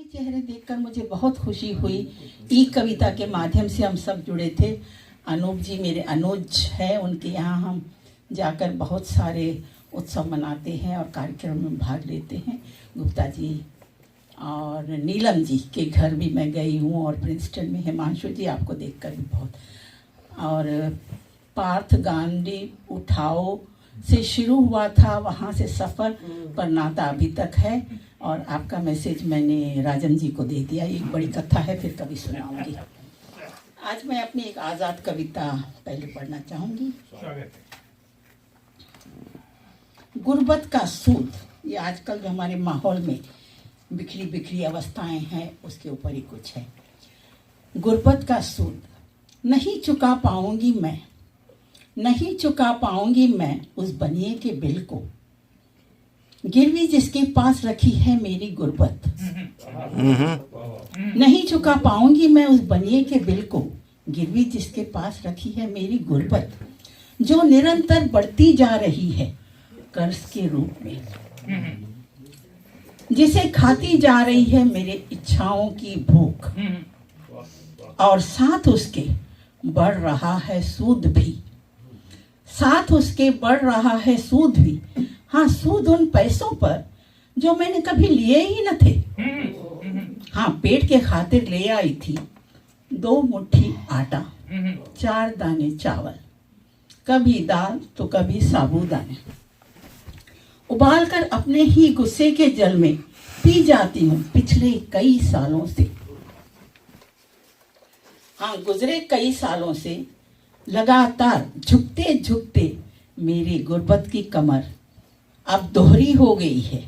चेहरे देखकर मुझे बहुत खुशी हुई। ई कविता के माध्यम से हम सब जुड़े थे। अनूप जी मेरे अनुज है, उनके यहाँ हम जाकर बहुत सारे उत्सव मनाते हैं और कार्यक्रम में भाग लेते हैं। गुप्ता जी और नीलम जी के घर भी मैं गई हूँ और प्रिंसटन में हिमांशु जी आपको देखकर भी बहुत, और पार्थ गांधी उठाओ से शुरू हुआ था, वहाँ से सफ़र पर नाता अभी तक है। और आपका मैसेज मैंने राजन जी को दे दिया। एक बड़ी कथा है, फिर कभी सुनाऊंगी। आज मैं अपनी एक आज़ाद कविता पहले पढ़ना चाहूँगी। गुर्बत का सूद। ये आजकल जो हमारे माहौल में बिखरी बिखरी अवस्थाएं हैं उसके ऊपर ही कुछ है। गुर्बत का सूद नहीं चुका पाऊंगी मैं, नहीं चुका पाऊंगी मैं उस बनिए के बिल को, गिरवी जिसके पास रखी है मेरी गुर्बत। नहीं चुका पाऊंगी मैं उस बनिए के बिल को, गिरवी जिसके पास रखी है मेरी गुर्बत, जो निरंतर बढ़ती जा रही है कर्ज के रूप में, जिसे खाती जा रही है मेरे इच्छाओं की भूख, और साथ उसके बढ़ रहा है सूद भी, साथ उसके बढ़ रहा है सूद भी। हाँ, सूद उन पैसों पर जो मैंने कभी लिए ही न थे। हाँ, पेट के खातिर ले आई थी 2 मुट्ठी आटा, 4 दाने चावल, कभी दाल तो कभी साबूदाने, उबाल कर अपने ही गुस्से के जल में पी जाती हूँ पिछले कई सालों से। हाँ, गुजरे कई सालों से लगातार झुकते झुकते मेरी गुर्बत की कमर अब दोहरी हो गई है,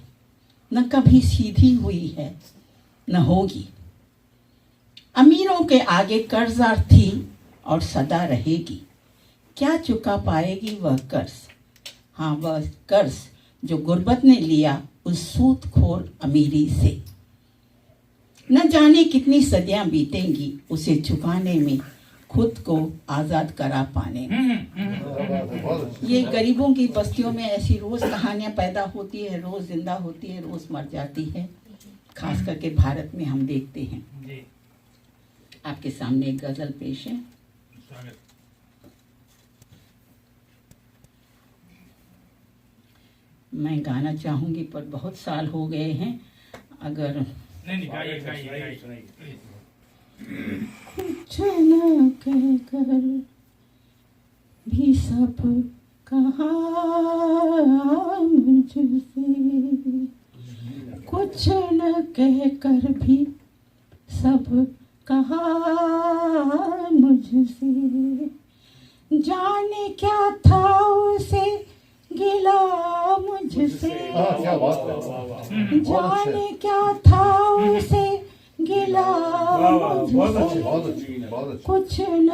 न कभी सीधी हुई है न होगी। अमीरों के आगे कर्जदार थी और सदा रहेगी, क्या चुका पाएगी वह कर्ज। हाँ, वह कर्ज जो गुर्बत ने लिया उस सूदखोर अमीरी से। न जाने कितनी सदियां बीतेंगी उसे चुकाने में, खुद को आज़ाद करा पाने में। ये गरीबों की बस्तियों में ऐसी रोज़ कहानियां पैदा होती है, रोज़ जिंदा होती है, रोज़ मर जाती है। खास करके भारत में हम देखते हैं। आपके सामने एक गजल पेश है। मैं गाना चाहूंगी पर बहुत साल हो गए हैं। अगर कुछ न कहकर भी सब कहा मुझसे, कुछ न कहकर भी सब कहा मुझसे, जाने क्या था उसे गिला मुझसे, जाने क्या था उसे गिला मुझसे, कुछ न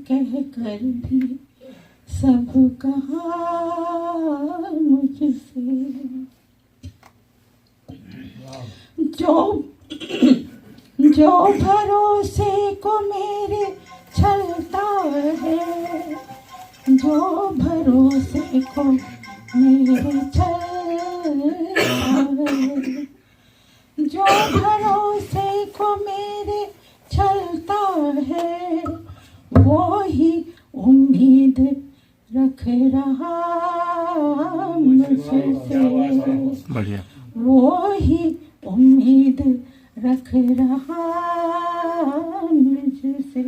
कहकर भी सब कहा मुझसे। जो भरोसे को मेरे छलता है, जो भरोसे को मेरे छलता है, जो भरोसे को मेरे छलता है, वो ही उम्मीद रख रहा मुझसे, वो ही उम्मीद रख रहा मुझसे।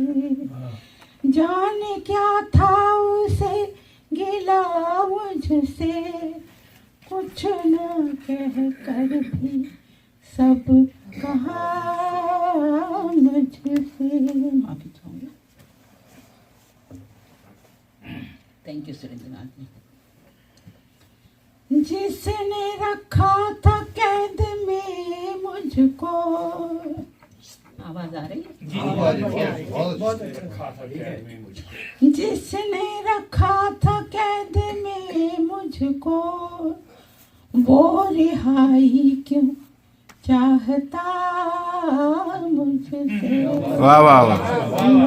जाने क्या था उसे गिला मुझसे, कुछ न कह कर भी सब कहा मुझसे। माफी चाहूंगी। थैंक यू सुरेंद्रनाथ जी। जिसने रखा था कैद में मुझको, आवाज आ रही है? जिसने रखा था कैद में मुझको, वो रिहाई क्यों चाहता मुझसे। वाह वाह वाह,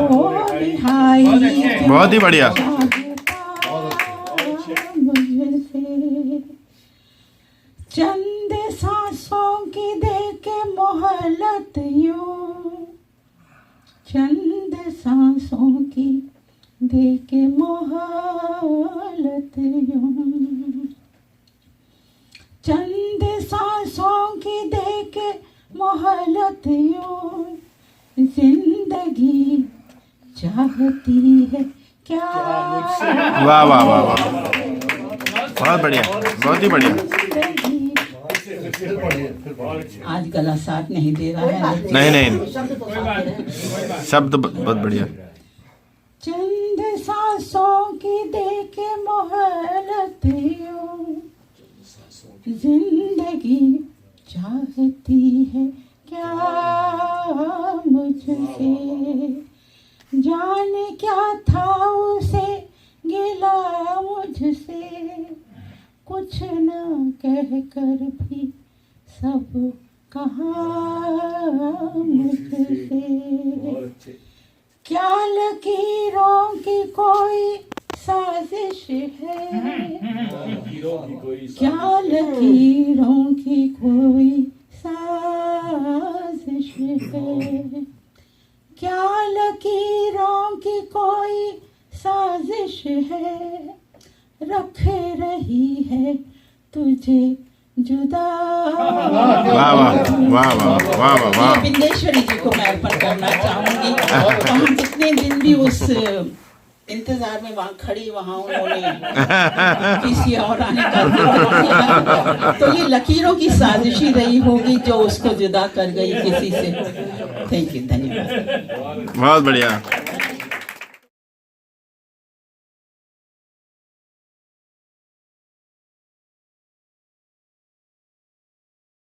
वो रिहाई बहुत ही बढ़िया। मुझसे चंद सांसों की दे के मोहलत मोहलत यूं, चंद सांसों की दे के मोहलत यूं, चंद सांसों की दे के मोहलत यूं, जिंदगी चाहती है क्या वाह वाह वाह वाह, बहुत बढ़िया, बहुत ही बढ़िया। जिंदगी। आज गला साथ नहीं दे रहा है, नहीं नहीं, शब्द बहुत बढ़िया। चंद सांसों की दे के मोहलत यूं, जिंदगी चाहती है क्या मुझसे, जाने क्या था उसे गिला मुझसे, कुछ न कह कर भी सब कहा मुझसे। क्या लकीरों की कोई साजिश है, क्या लकीरों की कोई साजिश है, क्या लकीरों की कोई साजिश है, रख रही है तुझे जुदा। वाह वाह वाह वाह वाह वाह वाह। ये बिंदेश्वरी जी को मैं अर्पण करना चाहूंगी। वहाँ जितने दिन भी उस इंतजार में वहाँ खड़ी, वहाँ उन्होंने किसी और आने का जिक्र किया, तो ये लकीरों की साजिशी रही होगी जो उसको जुदा कर गई किसी से। थैंक यू, धन्यवाद। बहुत बढ़िया।